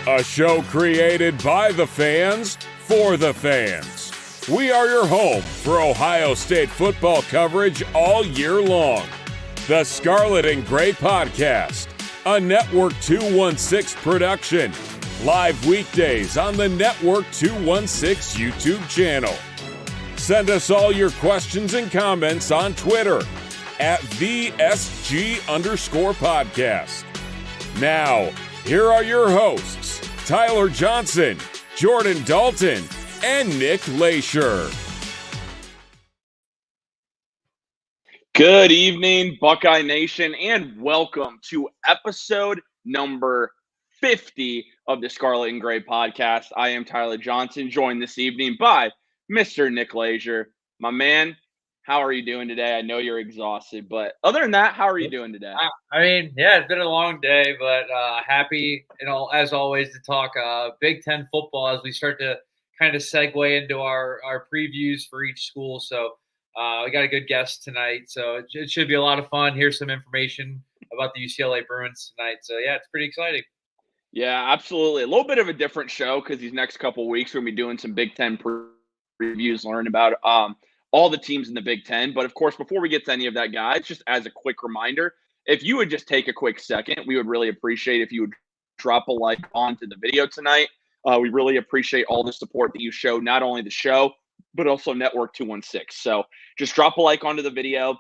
A show created by the fans, for the fans. We are your home for Ohio State football coverage all year long. The Scarlet and Gray Podcast, a Network 216 production. Live weekdays on the Network 216 YouTube channel. Send us all your questions and comments on Twitter at @VSG_podcast. Now, here are your hosts, Tyler Johnson, Jordan Dalton, and Nick Leisure. Good evening, Buckeye Nation, and welcome to episode number 50 of the Scarlet and Gray Podcast. I am Tyler Johnson, joined this evening by Mr. Nick Leisure. My man, how are you doing today? I know you're exhausted, but other than that, how are you doing today? I mean, yeah, it's been a long day, but happy, as always, to talk Big Ten football as we start to kind of segue into our previews for each school. So we got a good guest tonight, so it should be a lot of fun. Here's some information about the UCLA Bruins tonight. So, yeah, it's pretty exciting. Yeah, absolutely. A little bit of a different show because these next couple of weeks we're going to be doing some Big Ten previews, learn about all the teams in the Big Ten. But, of course, before we get to any of that, guys, just as a quick reminder, if you would just take a quick second, we would really appreciate if you would drop a like onto the video tonight. We really appreciate all the support that you show, not only the show, but also Network 216. So just drop a like onto the video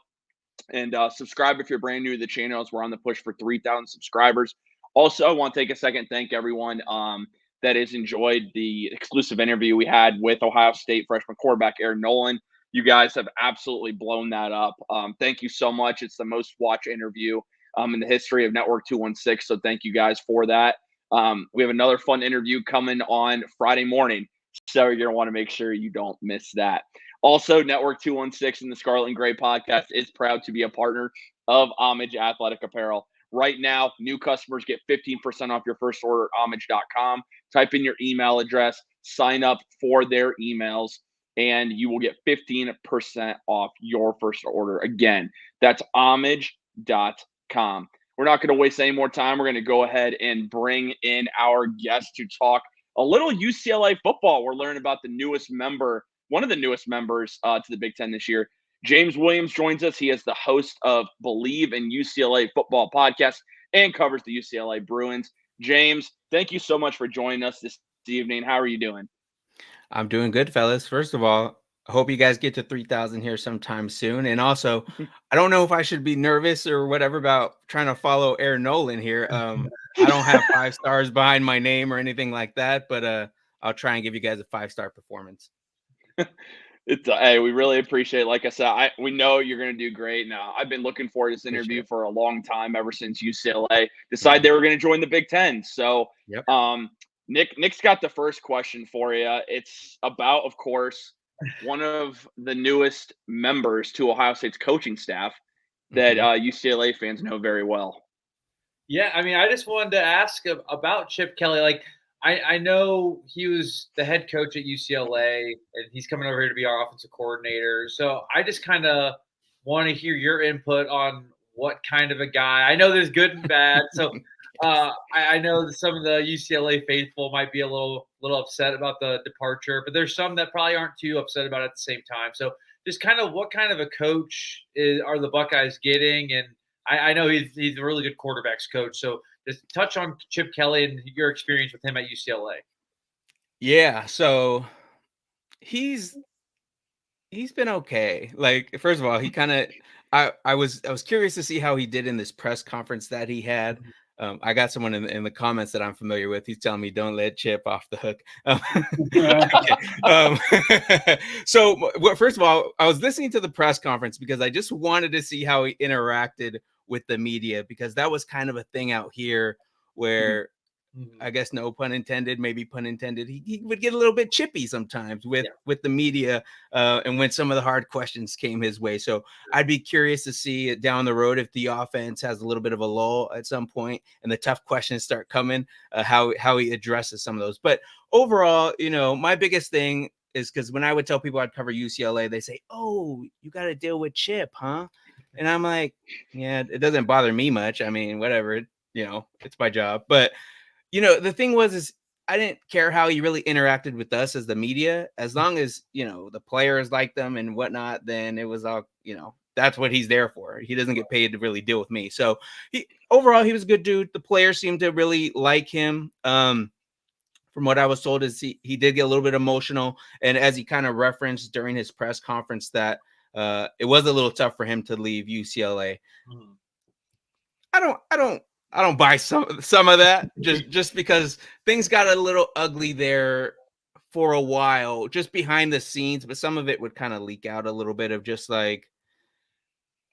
and subscribe if you're brand new to the channel, as we're on the push for 3,000 subscribers. Also, I want to take a second and thank everyone that has enjoyed the exclusive interview we had with Ohio State freshman quarterback Aaron Nolan. You guys have absolutely blown that up. Thank you so much. It's the most watched interview in the history of Network 216, so thank you guys for that. We have another fun interview coming on Friday morning, so you're going to want to make sure you don't miss that. Also, Network 216 and the Scarlet and Gray Podcast is proud to be a partner of Homage Athletic Apparel. Right now, new customers get 15% off your first order at homage.com. Type in your email address, sign up for their emails, and you will get 15% off your first order. Again, that's homage.com. We're not going to waste any more time. We're going to go ahead and bring in our guest to talk a little UCLA football. We're learning about the newest member, one of the newest members to the Big Ten this year. James Williams joins us. He is the host of Bleav and UCLA Football Podcast and covers the UCLA Bruins. James, thank you so much for joining us this evening. How are you doing? I'm doing good, fellas. First of all, I hope you guys get to 3,000 here sometime soon. And also, I don't know if I should be nervous or whatever about trying to follow Aaron Nolan here. I don't have 5 stars behind my name or anything like that, but I'll try and give you guys a 5-star performance. Hey, we really appreciate it. Like I said, we know you're going to do great. Now, I've been looking forward to this interview for a long time, ever since UCLA decided they were going to join the Big Ten. So, yep. Nick's got the first question for you. It's about, of course, one of the newest members to Ohio State's coaching staff that UCLA fans know very well. Yeah, I mean, I just wanted to ask about Chip Kelly. Like, I know he was the head coach at UCLA, and he's coming over here to be our offensive coordinator. So I just kind of want to hear your input on what kind of a guy. I know there's good and bad. So I know that some of the UCLA faithful might be a little upset about the departure, but there's some that probably aren't too upset about it at the same time. So just kind of what kind of a coach are the Buckeyes getting? And I know he's a really good quarterbacks coach. So just touch on Chip Kelly and your experience with him at UCLA. Yeah, so he's been okay. Like, first of all, he kind of I was curious to see how he did in this press conference that he had. I got someone in the comments that I'm familiar with. He's telling me don't let Chip off the hook. So first of all, I was listening to the press conference because I just wanted to see how he interacted with the media, because that was kind of a thing out here where I guess no pun intended, maybe pun intended, he would get a little bit chippy sometimes with the media and when some of the hard questions came his way. So I'd be curious to see it down the road if the offense has a little bit of a lull at some point and the tough questions start coming, how he addresses some of those. But overall, my biggest thing is because when I would tell people I'd cover UCLA, they say, "Oh, you got to deal with Chip, huh?" And I'm like, yeah, it doesn't bother me much. I mean, whatever, it's my job. But the thing is I didn't care how he really interacted with us as the media, as long as, the players liked them and whatnot, then it was all, that's what he's there for. He doesn't get paid to really deal with me. So overall, he was a good dude. The players seemed to really like him. From what I was told is he did get a little bit emotional. And as he kind of referenced during his press conference that it was a little tough for him to leave UCLA. Mm-hmm. I don't buy some of that just because things got a little ugly there for a while, just behind the scenes, but some of it would kind of leak out a little bit of just like,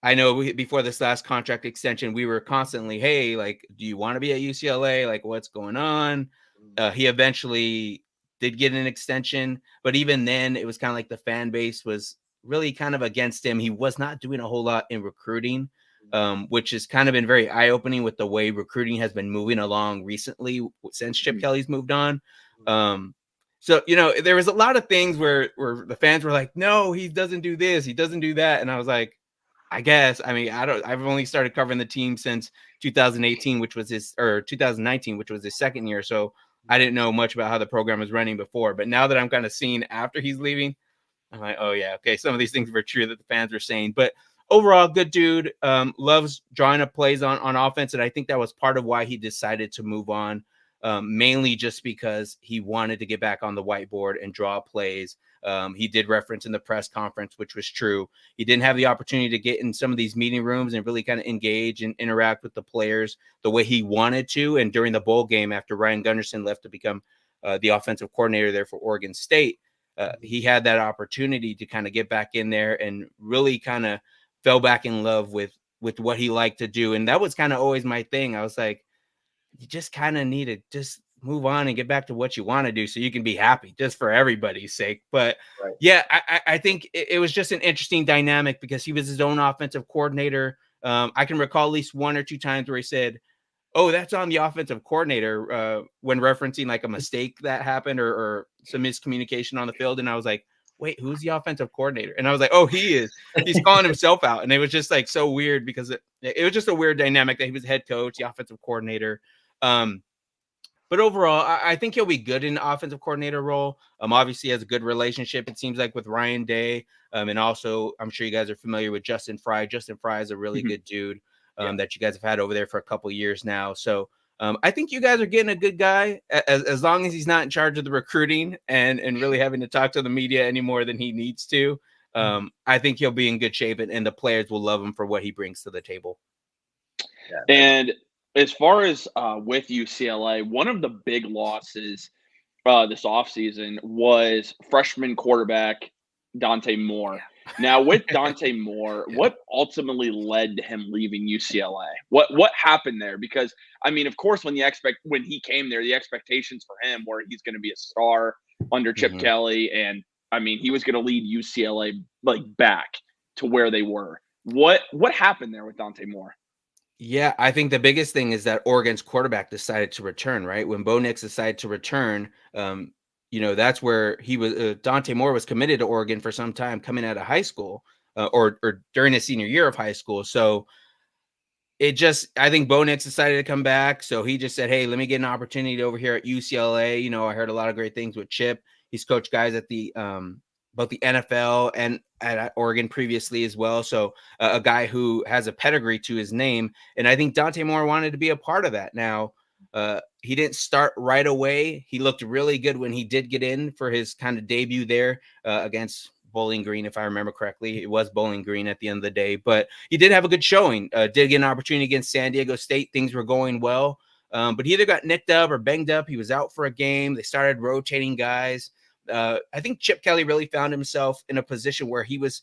I know before this last contract extension, we were constantly, hey, like, do you want to be at UCLA? Like, what's going on? He eventually did get an extension, but even then it was kind of like the fan base was really kind of against him. He was not doing a whole lot in recruiting. Which has kind of been very eye-opening with the way recruiting has been moving along recently since Chip Kelly's moved on. So, there was a lot of things where the fans were like, no, he doesn't do this, he doesn't do that. And I was like, I guess, I've only started covering the team since 2018, 2019, which was his second year. So I didn't know much about how the program was running before. But now that I'm kind of seeing after he's leaving, I'm like, oh yeah, okay. Some of these things were true that the fans were saying, but overall, good dude. Loves drawing up plays on offense, and I think that was part of why he decided to move on, mainly just because he wanted to get back on the whiteboard and draw plays. He did reference in the press conference, which was true. He didn't have the opportunity to get in some of these meeting rooms and really kind of engage and interact with the players the way he wanted to. And during the bowl game, after Ryan Gunderson left to become the offensive coordinator there for Oregon State, he had that opportunity to kind of get back in there and really kind of fell back in love with what he liked to do. And that was kind of always my thing. I was like, you just kind of need to just move on and get back to what you want to do so you can be happy just for everybody's sake. But right. Yeah, I think it was just an interesting dynamic because he was his own offensive coordinator. I can recall at least one or two times where he said, oh, that's on the offensive coordinator when referencing like a mistake that happened or some miscommunication on the field. And I was like, wait, who's the offensive coordinator? And I was like, oh, he's calling himself out. And it was just like so weird because it was just a weird dynamic that he was the head coach, the offensive coordinator. But overall, I think he'll be good in the offensive coordinator role. Obviously has a good relationship, it seems like, with Ryan Day. And also, I'm sure you guys are familiar with Justin Fry. Justin Fry is a really good dude that you guys have had over there for a couple years now. So I think you guys are getting a good guy as long as he's not in charge of the recruiting and really having to talk to the media any more than he needs to. I think he'll be in good shape and the players will love him for what he brings to the table. Yeah. And as far as with UCLA, one of the big losses this offseason was freshman quarterback Dante Moore. Now, with Dante Moore, what ultimately led to him leaving UCLA? What happened there? Because, of course, when he came there, the expectations for him were he's going to be a star under Chip Kelly, and he was going to lead UCLA back to where they were. What happened there with Dante Moore? Yeah, I think the biggest thing is that Oregon's quarterback decided to return, right? When Bo Nix decided to return, that's where he was. Dante Moore was committed to Oregon for some time coming out of high school or during his senior year of high school. So I think Bo Nix decided to come back. So he just said, hey, let me get an opportunity over here at UCLA. I heard a lot of great things with Chip. He's coached guys at both the NFL and at Oregon previously as well. So a guy who has a pedigree to his name. And I think Dante Moore wanted to be a part of that. Now, he didn't start right away. He looked really good when he did get in for his kind of debut there against Bowling Green, if I remember correctly. It was Bowling Green at the end of the day, but he did have a good showing. Did get an opportunity against San Diego State. Things were going well, but he either got nicked up or banged up. He was out for a game. They started rotating guys. I think Chip Kelly really found himself in a position where he was,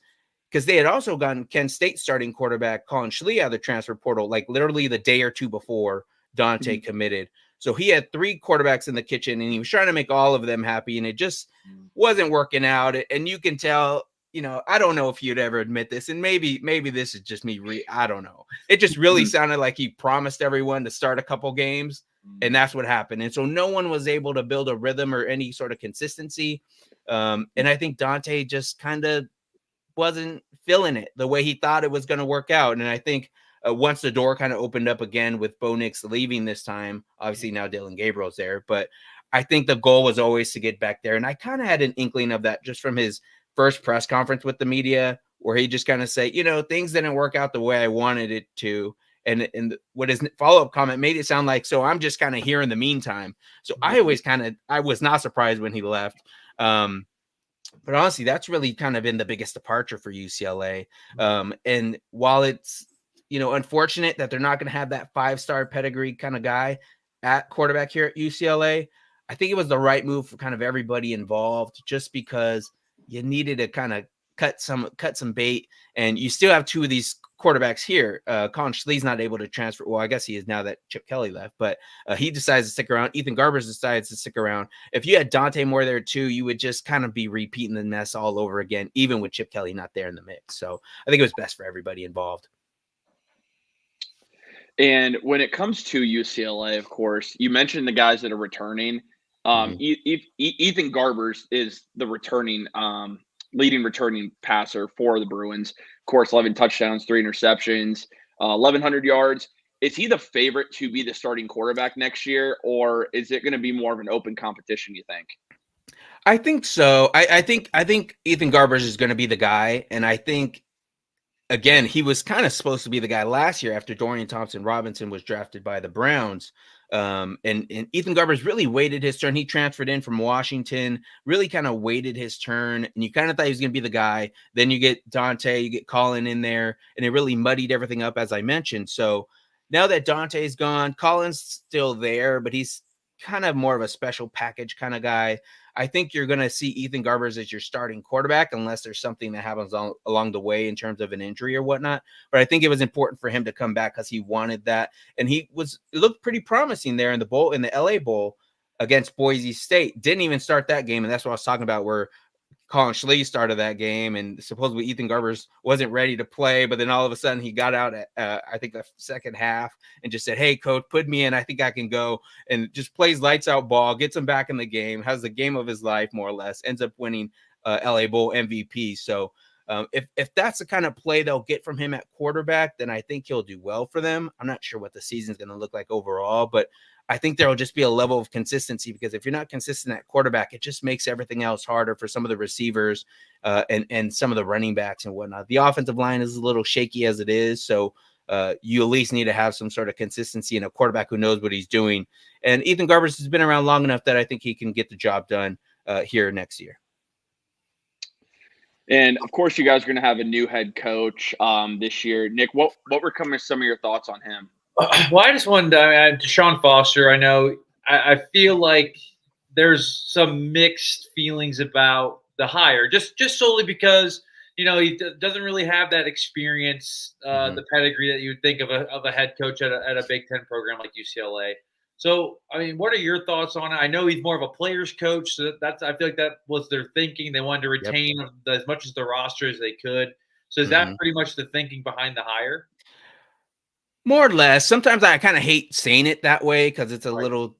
because they had also gotten Kent State starting quarterback Colin Schlee out of the transfer portal, like literally the day or two before Dante committed. So he had three quarterbacks in the kitchen and he was trying to make all of them happy, and it just wasn't working out. And you can tell, I don't know if you'd ever admit this, and maybe this is just me. I don't know. It just really sounded like he promised everyone to start a couple games, and that's what happened. And so no one was able to build a rhythm or any sort of consistency. And I think Dante just kind of wasn't feeling it the way he thought it was going to work out. And I think once the door kind of opened up again with Bo Nix leaving this time, obviously now Dylan Gabriel's there, but I think the goal was always to get back there. And I kind of had an inkling of that just from his first press conference with the media, where he just kind of say, things didn't work out the way I wanted it to. And what his follow-up comment made it sound like, so I'm just kind of here in the meantime. So I was not surprised when he left. But honestly, that's really kind of been the biggest departure for UCLA. And while it's, unfortunate that they're not going to have that 5-star pedigree kind of guy at quarterback here at UCLA, I think it was the right move for kind of everybody involved, just because you needed to kind of cut some bait. And you still have 2 of these quarterbacks here. Colin Schlee's not able to transfer. Well, I guess he is now that Chip Kelly left, but he decides to stick around. Ethan Garbers decides to stick around. If you had Dante Moore there too, you would just kind of be repeating the mess all over again, even with Chip Kelly not there in the mix. So I think it was best for everybody involved. And when it comes to UCLA, of course, you mentioned the guys that are returning. Ethan Garbers is the leading returning passer for the Bruins. Of course, 11 touchdowns, 3 interceptions, 1,100 yards. Is he the favorite to be the starting quarterback next year, or is it going to be more of an open competition, you think? I think so. I think Ethan Garbers is going to be the guy, and I think, again, he was kind of supposed to be the guy last year after Dorian Thompson-Robinson was drafted by the Browns. And Ethan Garbers really waited his turn. He transferred in from Washington, really kind of waited his turn, and you kind of thought he was going to be the guy. Then you get Dante, you get Colin in there, and it really muddied everything up, as I mentioned. So now that Dante's gone, Colin's still there, but he's kind of more of a special package kind of guy. I think you're going to see Ethan Garbers as your starting quarterback, unless there's something that happens along the way in terms of an injury or whatnot. But I think it was important for him to come back because he wanted that. And it looked pretty promising there in the LA Bowl against Boise State. Didn't even start that game. And that's what I was talking about, where Colin Schlee started that game, and supposedly Ethan Garbers wasn't ready to play, but then all of a sudden he got out at I think the second half and just said, "Hey, coach, put me in. I think I can go," and just plays lights out ball, gets him back in the game, has the game of his life more or less, ends up winning LA Bowl MVP. So if that's the kind of play they'll get from him at quarterback, then I think he'll do well for them. I'm not sure what the season's going to look like overall, but I think there will just be a level of consistency, because if you're not consistent at quarterback, it just makes everything else harder for some of the receivers and some of the running backs and whatnot. The offensive line is a little shaky as it is, so you at least need to have some sort of consistency in a quarterback who knows what he's doing. And Ethan Garbers has been around long enough that I think he can get the job done here next year. And of course, you guys are going to have a new head coach this year. Nick, what were some of your thoughts on him? Well, I just wanted to add DeShaun Foster. I know I feel like there's some mixed feelings about the hire, just solely because he doesn't really have that experience, the pedigree that you would think of a head coach at a Big Ten program like UCLA. So, I mean, what are your thoughts on it? I know he's more of a players coach, so I feel like that was their thinking. They wanted to retain as much as the roster as they could. So, is that pretty much the thinking behind the hire? More or less. Sometimes I kind of hate saying it that way because it's a little,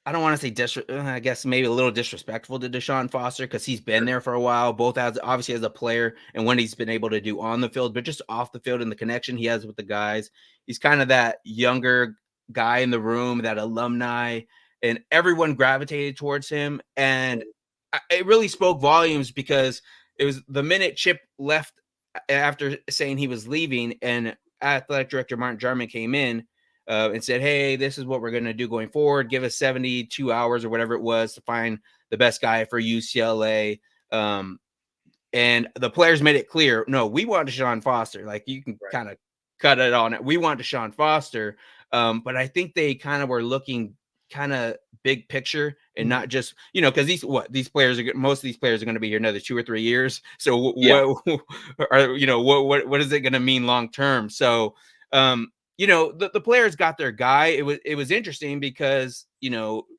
I don't want to say I guess maybe a little disrespectful to DeShaun Foster, because he's been there for a while, both obviously as a player and what he's been able to do on the field, but just off the field and the connection he has with the guys. He's kind of that younger guy in the room, that alumni, and everyone gravitated towards him. And it really spoke volumes, because it was the minute Chip left after saying he was leaving, and athletic director Martin Jarman came in and said, "Hey, this is what we're going to do going forward. Give us 72 hours or whatever it was to find the best guy for UCLA." And the players made it clear, no, we want DeShaun Foster. Like, you can kind of cut it on it. We want DeShaun Foster. But I think they kind of were looking kind of big picture and not just, because most of these players are going to be here another 2 or 3 years. So what is it going to mean long term? So, the players got their guy. It was interesting because,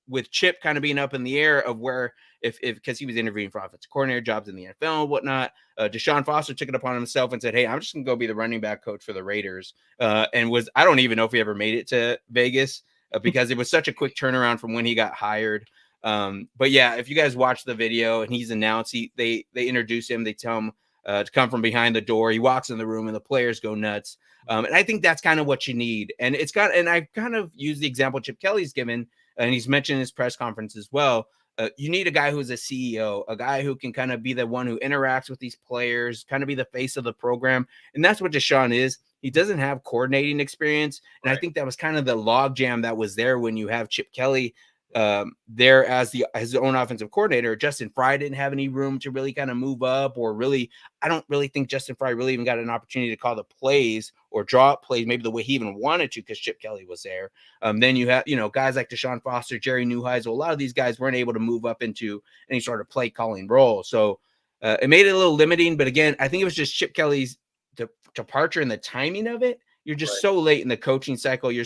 with Chip kind of being up in the air of where, because he was interviewing for offensive coordinator jobs in the NFL and whatnot, DeShaun Foster took it upon himself and said, "Hey, I'm just going to go be the running back coach for the Raiders." I don't even know if he ever made it to Vegas because it was such a quick turnaround from when he got hired. But yeah, if you guys watch the video and he's announced, they introduce him, they tell him to come from behind the door. He walks in the room and the players go nuts. And I think that's kind of what you need. And I kind of use the example Chip Kelly's given, and he's mentioned in his press conference as well. You need a guy who's a CEO, a guy who can kind of be the one who interacts with these players, kind of be the face of the program. And that's what DeShaun is. He doesn't have coordinating experience. And I think that was kind of the logjam that was there when you have Chip Kelly there as his own offensive coordinator. Justin Fry didn't have any room to really kind of move up, or really, I don't really think Justin Fry really even got an opportunity to call the plays or draw up plays maybe the way he even wanted to, because Chip Kelly was there. Then you have, guys like DeShaun Foster, Jerry Neuheisel. A lot of these guys weren't able to move up into any sort of play calling role. So it made it a little limiting. But again, I think it was just Chip Kelly's departure and the timing of it. You're just so late in the coaching cycle. You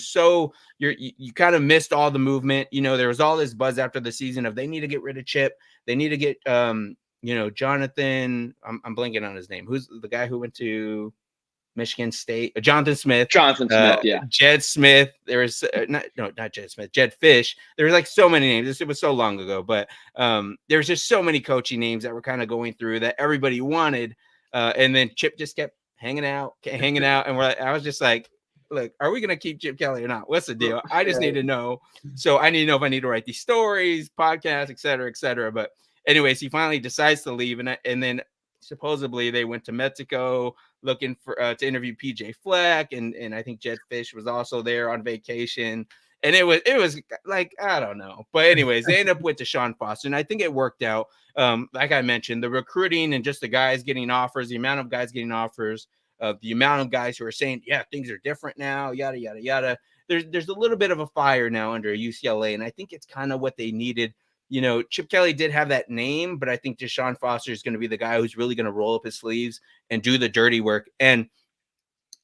kind of missed all the movement. There was all this buzz after the season of they need to get rid of Chip. They need to get, Jonathan. I'm blanking on his name. Who's the guy who went to Michigan State? Jonathan Smith. Yeah. Jed Smith. There was not Jed Smith. Jed Fish. There was like so many names. It was so long ago, but there was just so many coaching names that were kind of going through that everybody wanted, and then Chip just kept hanging out, and I was just like, look, are we gonna keep Chip Kelly or not? What's the deal? I just need to know. So I need to know if I need to write these stories, podcasts, et cetera, et cetera. But anyways, he finally decides to leave, and then supposedly they went to Mexico looking for to interview PJ Fleck, and I think Jed Fish was also there on vacation. And it was like, I don't know. But anyways, they end up with DeShaun Foster, and I think it worked out. Like I mentioned, the recruiting and just the guys getting offers, the amount of guys getting offers, the amount of guys who are saying, yeah, things are different now, yada, yada, yada. There's a little bit of a fire now under UCLA, and I think it's kind of what they needed. Chip Kelly did have that name, but I think DeShaun Foster is going to be the guy who's really going to roll up his sleeves and do the dirty work. And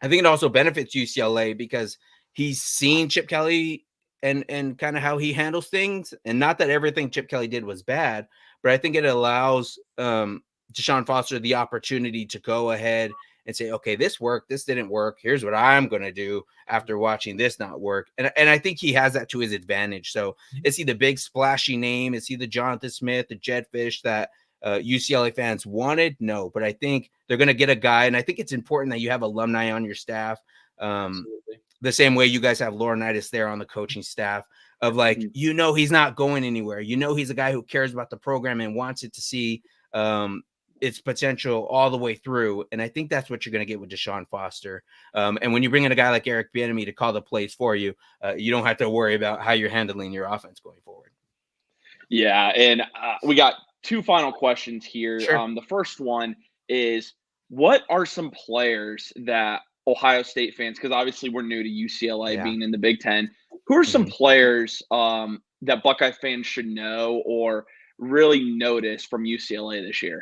I think it also benefits UCLA because he's seen Chip Kelly and kind of how he handles things. And not that everything Chip Kelly did was bad, but I think it allows DeShaun Foster the opportunity to go ahead and say, okay, this worked, this didn't work. Here's what I'm going to do after watching this not work. And I think he has that to his advantage. So is he the big splashy name? Is he the Jonathan Smith, the Jed Fish that UCLA fans wanted? No, but I think they're going to get a guy. And I think it's important that you have alumni on your staff. The same way you guys have Laurinaitis there on the coaching staff of like, he's not going anywhere. He's a guy who cares about the program and wants it to see its potential all the way through. And I think that's what you're going to get with DeShaun Foster. And when you bring in a guy like Eric Bieniemy to call the plays for you, you don't have to worry about how you're handling your offense going forward. Yeah. And we got two final questions here. Sure. The first one is, what are some players that Ohio State fans, because obviously we're new to UCLA being in the Big Ten, who are some players that Buckeye fans should know or really notice from UCLA this year?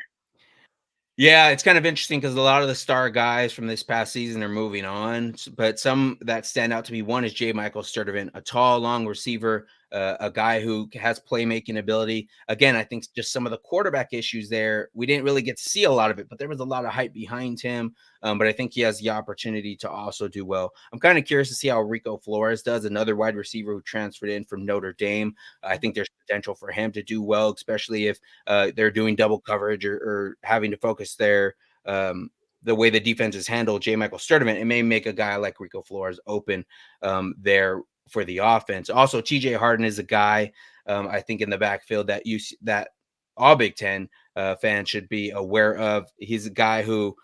Yeah, it's kind of interesting because a lot of the star guys from this past season are moving on, but some that stand out to me. One is J. Michael Sturdivant, a tall, long receiver, a guy who has playmaking ability. Again, I think just some of the quarterback issues there, we didn't really get to see a lot of it, but there was a lot of hype behind him. But I think he has the opportunity to also do well. I'm kind of curious to see how Rico Flores does, another wide receiver who transferred in from Notre Dame. I think there's potential for him to do well, especially if they're doing double coverage or having to focus their the way the defense is handled. J. Michael Sturdivant, it may make a guy like Rico Flores open there for the offense. Also, TJ Harden is a guy I think in the backfield that all Big Ten fans should be aware of. He's a guy who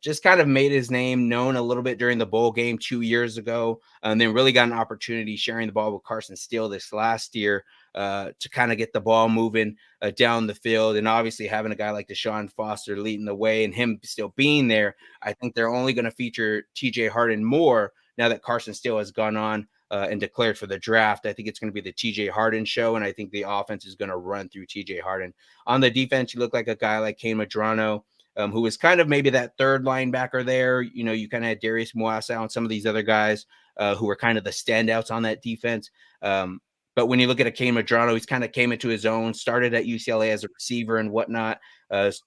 just kind of made his name known a little bit during the bowl game 2 years ago, and then really got an opportunity sharing the ball with Carson Steele this last year to kind of get the ball moving down the field. And obviously having a guy like DeShaun Foster leading the way and him still being there, I think they're only going to feature TJ Harden more now that Carson Steele has gone on and declared for the draft. I think it's going to be the TJ Harden show, and I think the offense is going to run through TJ Harden. On the defense, you look like a guy like Kane Madrano, who was kind of maybe that third linebacker there. You kind of had Darius Moasa and some of these other guys who were kind of the standouts on that defense. But when you look at a Kane Madrano, he's kind of came into his own, started at UCLA as a receiver and whatnot,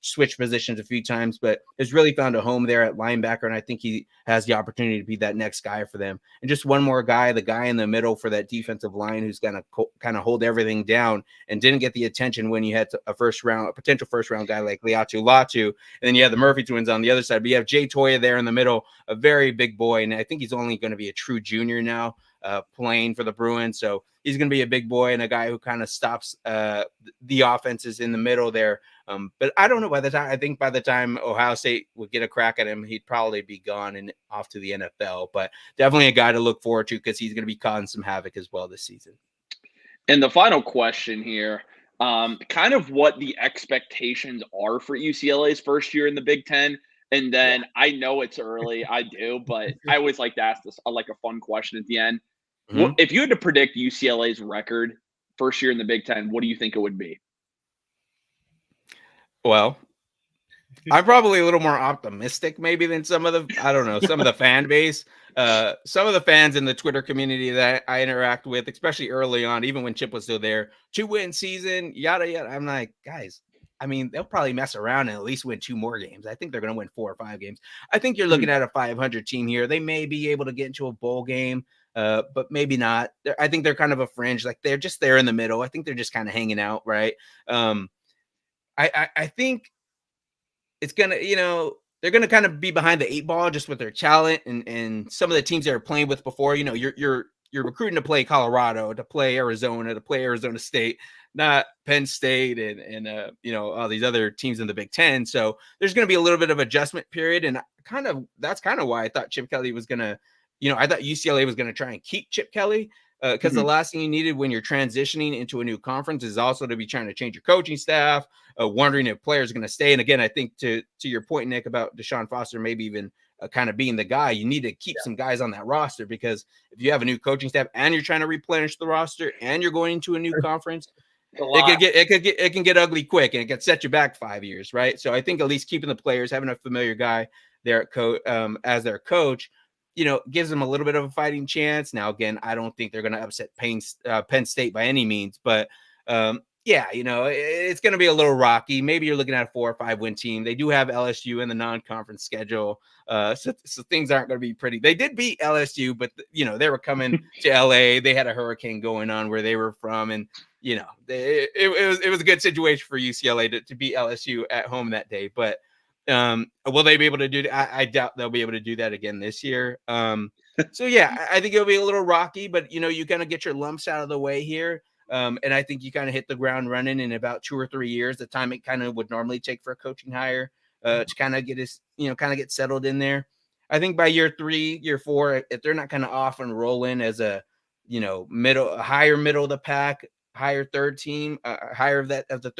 switched positions a few times, but has really found a home there at linebacker. And I think he has the opportunity to be that next guy for them. And just one more guy, the guy in the middle for that defensive line who's going to kind of hold everything down and didn't get the attention when you had a potential first round guy like Laiatu Latu. And then you have the Murphy twins on the other side. But you have Jay Toya there in the middle, a very big boy. And I think he's only going to be a true junior now. Playing for the Bruins. So he's going to be a big boy and a guy who kind of stops the offenses in the middle there. But I don't know, I think by the time Ohio State would get a crack at him, he'd probably be gone and off to the NFL. But definitely a guy to look forward to because he's going to be causing some havoc as well this season. And the final question here, kind of what the expectations are for UCLA's first year in the Big Ten. And then I know it's early, I do, but I always like to ask this like a fun question at the end. Mm-hmm. If you had to predict UCLA's record first year in the Big Ten, what do you think it would be? Well, I'm probably a little more optimistic maybe than some of the fan base. Some of the fans in the Twitter community that I interact with, especially early on, even when Chip was still there, 2-win season, yada, yada. I'm like, guys, I mean, they'll probably mess around and at least win 2 more games. I think they're going to win 4 or 5 games. I think you're looking at a 500 team here. They may be able to get into a bowl game. But maybe not. I think they're kind of a fringe, like they're just there in the middle. I think they're just kind of hanging out, right? I think it's gonna, they're gonna kind of be behind the 8 ball just with their talent and some of the teams they're playing with before. You're recruiting to play Colorado, to play Arizona, to play Arizona State, not Penn State and all these other teams in the Big Ten. So there's gonna be a little bit of adjustment period, and that's kind of why I thought Chip Kelly was gonna. I thought UCLA was going to try and keep Chip Kelly because the last thing you needed when you're transitioning into a new conference is also to be trying to change your coaching staff, wondering if players are going to stay. And again, I think to your point, Nick, about DeShaun Foster, maybe even kind of being the guy, you need to keep some guys on that roster because if you have a new coaching staff and you're trying to replenish the roster and you're going into a new conference, it can get ugly quick and it can set you back 5 years, right? So I think at least keeping the players, having a familiar guy there as their coach, gives them a little bit of a fighting chance. Now, again, I don't think they're going to upset Penn State by any means, but it's going to be a little rocky. Maybe you're looking at a 4 or 5 win team. They do have LSU in the non-conference schedule. So things aren't going to be pretty. They did beat LSU, but they were coming to LA. They had a hurricane going on where they were from. And, it was a good situation for UCLA to beat LSU at home that day, but will they be able to do that? I doubt they'll be able to do that again this year. So yeah, I think it'll be a little rocky, but you kind of get your lumps out of the way here. And I think you kind of hit the ground running in about 2 or 3 years, the time it kind of would normally take for a coaching hire to kind of get get settled in there. I think by year 3, year 4, if they're not kind of off and rolling as a higher middle of the pack, higher third team, higher of the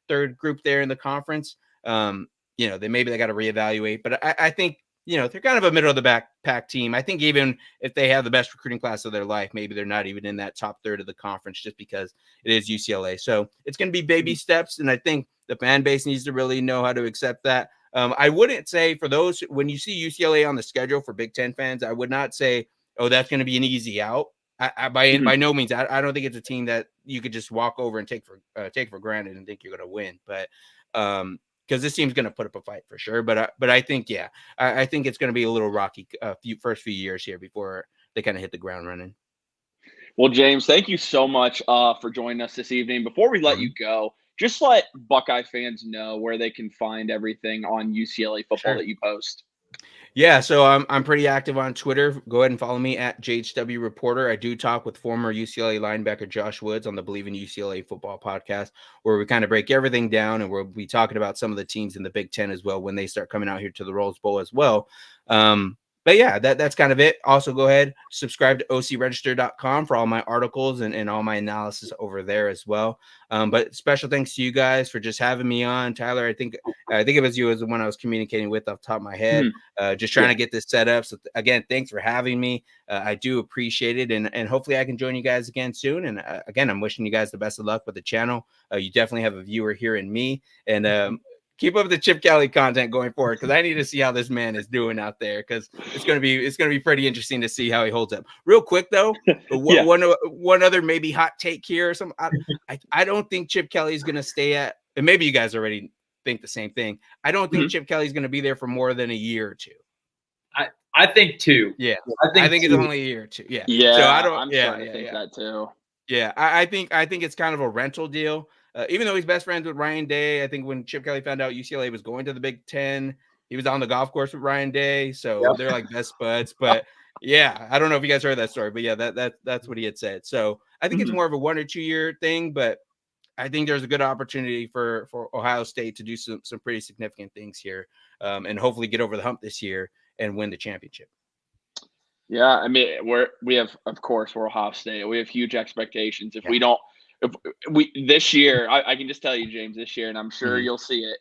third group there in the conference. They got to reevaluate, but I think, they're kind of a middle of the pack team. I think even if they have the best recruiting class of their life, maybe they're not even in that top third of the conference just because it is UCLA. So it's going to be baby steps. And I think the fan base needs to really know how to accept that. I wouldn't say for those, when you see UCLA on the schedule for Big Ten fans, I would not say, oh, that's going to be an easy out. By no means, I don't think it's a team that you could just walk over and take for granted and think you're going to win. But, because this team's going to put up a fight for sure. But I think, I think it's going to be a little rocky first few years here before they kind of hit the ground running. Well, James, thank you so much for joining us this evening. Before we let you go, just let Buckeye fans know where they can find everything on UCLA football that you post. Yeah, so I'm pretty active on Twitter. Go ahead and follow me at JHW Reporter. I do talk with former UCLA linebacker Josh Woods on the Bleav in UCLA football podcast, where we kind of break everything down, and we'll be talking about some of the teams in the Big Ten as well when they start coming out here to the Rose Bowl as well. But yeah, that's kind of it. Also, go ahead, subscribe to ocregister.com for all my articles and all my analysis over there as well. But special thanks to you guys for just having me on. Tyler, I think it was you as the one I was communicating with off the top of my head, just trying to get this set up. So again, thanks for having me. I do appreciate it. And hopefully I can join you guys again soon. And again, I'm wishing you guys the best of luck with the channel. You definitely have a viewer here in me. And keep up the Chip Kelly content going forward, because I need to see how this man is doing out there, because it's gonna be pretty interesting to see how he holds up. Real quick though, Yeah. one other maybe hot take here or something. I don't think Chip Kelly is gonna stay at, and maybe you guys already think the same thing. I don't think Chip Kelly's gonna be there for more than a year or two. I think 2. Yeah, I think it's only a year or 2. Yeah, Yeah. So I don't. I'm starting to think that too. Yeah, I think it's kind of a rental deal. Even though he's best friends with Ryan Day, I think when Chip Kelly found out UCLA was going to the Big Ten, he was on the golf course with Ryan Day, so they're like best buds. But yeah, I don't know if you guys heard that story, but yeah, that's what he had said. So I think it's more of a 1 or 2 year thing, but I think there's a good opportunity for Ohio State to do some pretty significant things here, and hopefully get over the hump this year and win the championship. Yeah, I mean, we have, of course, we're Ohio State. We have huge expectations. If we this year, I can just tell you, James, this year, and I'm sure you'll see it,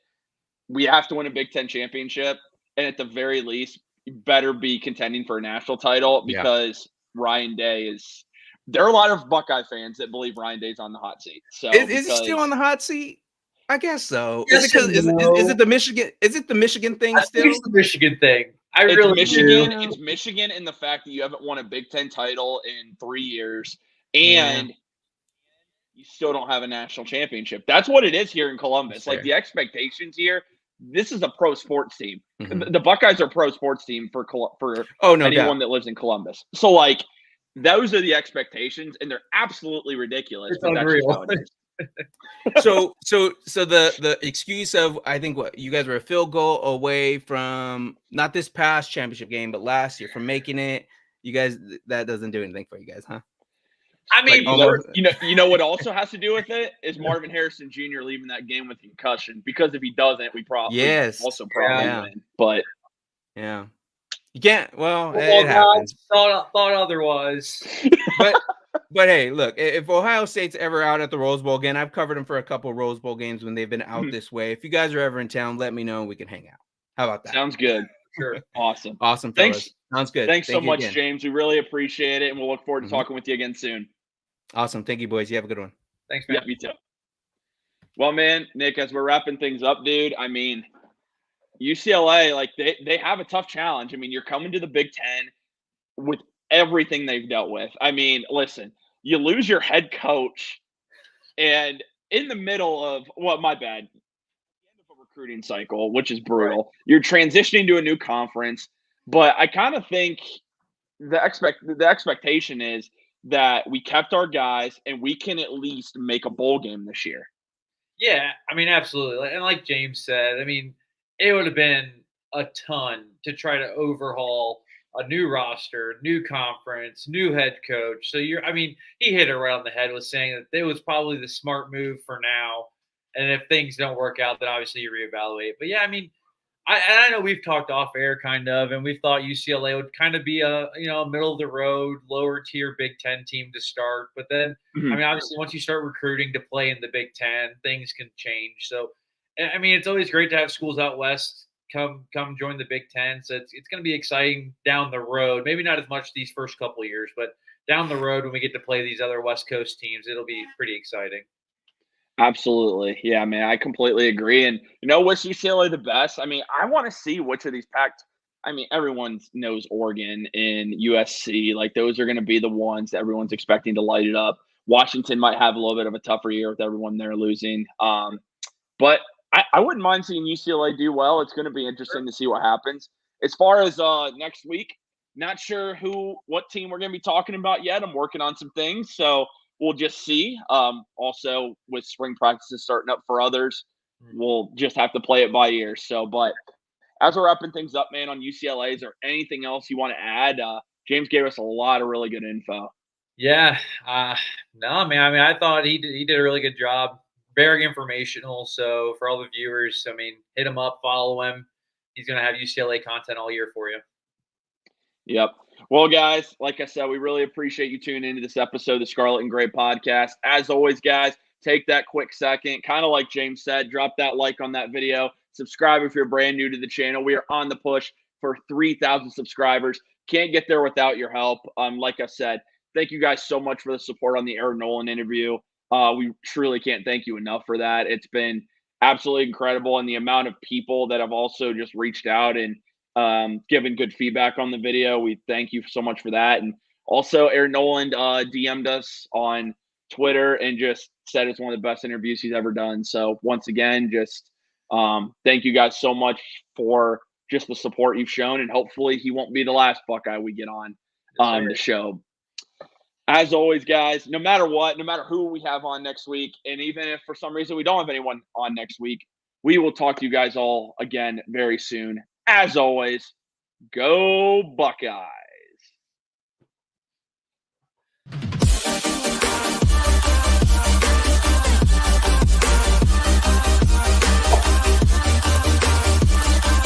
we have to win a Big Ten championship, and at the very least, you better be contending for a national title, because Ryan Day is. There are a lot of Buckeye fans that believe Ryan Day's on the hot seat. So is he still on the hot seat? I guess so. Yes, is it the Michigan? Is it the Michigan thing still? It's the Michigan thing. It's Michigan, and the fact that you haven't won a Big Ten title in 3 years, and you still don't have a national championship. That's what it is here in Columbus. Like, the expectations here, this is a pro sports team. The Buckeyes are a pro sports team for anyone that lives in Columbus. So, like, those are the expectations, and they're absolutely ridiculous. It's unreal. So the excuse of, I think, what you guys were a field goal away from, not this past championship game, but last year, from making it. You guys, that doesn't do anything for you guys, huh? I mean, you know what also has to do with it is Marvin Harrison Jr. leaving that game with concussion, because if he doesn't, we probably win. But you can't. Well, it happens. Thought otherwise. But hey, look, if Ohio State's ever out at the Rose Bowl again, I've covered them for a couple of Rose Bowl games when they've been out this way. If you guys are ever in town, let me know and we can hang out. How about that? Sounds good. Sure. Awesome. Fellas. Thanks. Sounds good. Thanks so much, James. We really appreciate it, and we'll look forward to talking with you again soon. Awesome. Thank you, boys. You have a good one. Thanks, man. Yeah, me too. Well, man, Nick, as we're wrapping things up, dude, I mean, UCLA, like, they have a tough challenge. I mean, you're coming to the Big Ten with everything they've dealt with. I mean, listen, you lose your head coach, and in the middle of, my bad, the end of a recruiting cycle, which is brutal. Right. You're transitioning to a new conference, but I kind of think the expectation is that we kept our guys and we can at least make a bowl game this year. Yeah, I mean, absolutely. And like James said, I mean, it would have been a ton to try to overhaul a new roster, new conference, new head coach. So he hit it right on the head with saying that it was probably the smart move for now. And if things don't work out, then obviously you reevaluate. But yeah, I mean, I know we've talked off air kind of, and we thought UCLA would kind of be a middle of the road, lower tier Big Ten team to start. But then, I mean, obviously once you start recruiting to play in the Big Ten, things can change. So, I mean, it's always great to have schools out west come join the Big Ten. So it's going to be exciting down the road. Maybe not as much these first couple of years, but down the road when we get to play these other West Coast teams, it'll be pretty exciting. Absolutely. Yeah, man, I completely agree. And, wish UCLA the best. I mean, I want to see which of these everyone knows Oregon and USC. Like, those are going to be the ones that everyone's expecting to light it up. Washington might have a little bit of a tougher year with everyone they're losing. But I wouldn't mind seeing UCLA do well. It's going to be interesting to see what happens. As far as next week, not sure what team we're going to be talking about yet. I'm working on some things, so we'll just see. Also, with spring practices starting up for others, we'll just have to play it by ear. So, but as we're wrapping things up, man, on UCLA, is there anything else you want to add? James gave us a lot of really good info. Yeah. No, man. I mean, I thought he did a really good job. Very informational. So for all the viewers, I mean, hit him up, follow him. He's going to have UCLA content all year for you. Yep. Well, guys, like I said, we really appreciate you tuning into this episode of the Scarlet and Gray podcast. As always, guys, take that quick second. Kind of like James said, drop that like on that video. Subscribe if you're brand new to the channel. We are on the push for 3,000 subscribers. Can't get there without your help. Like I said, thank you guys so much for the support on the Aaron Nolan interview. We truly can't thank you enough for that. It's been absolutely incredible. And the amount of people that have also just reached out and given good feedback on the video. We thank you so much for that. And also, Aaron Noland DM'd us on Twitter and just said it's one of the best interviews he's ever done. So once again, just thank you guys so much for just the support you've shown. And hopefully he won't be the last Buckeye we get on the show. As always, guys, no matter what, no matter who we have on next week, and even if for some reason we don't have anyone on next week, we will talk to you guys all again very soon. As always, go Buckeyes.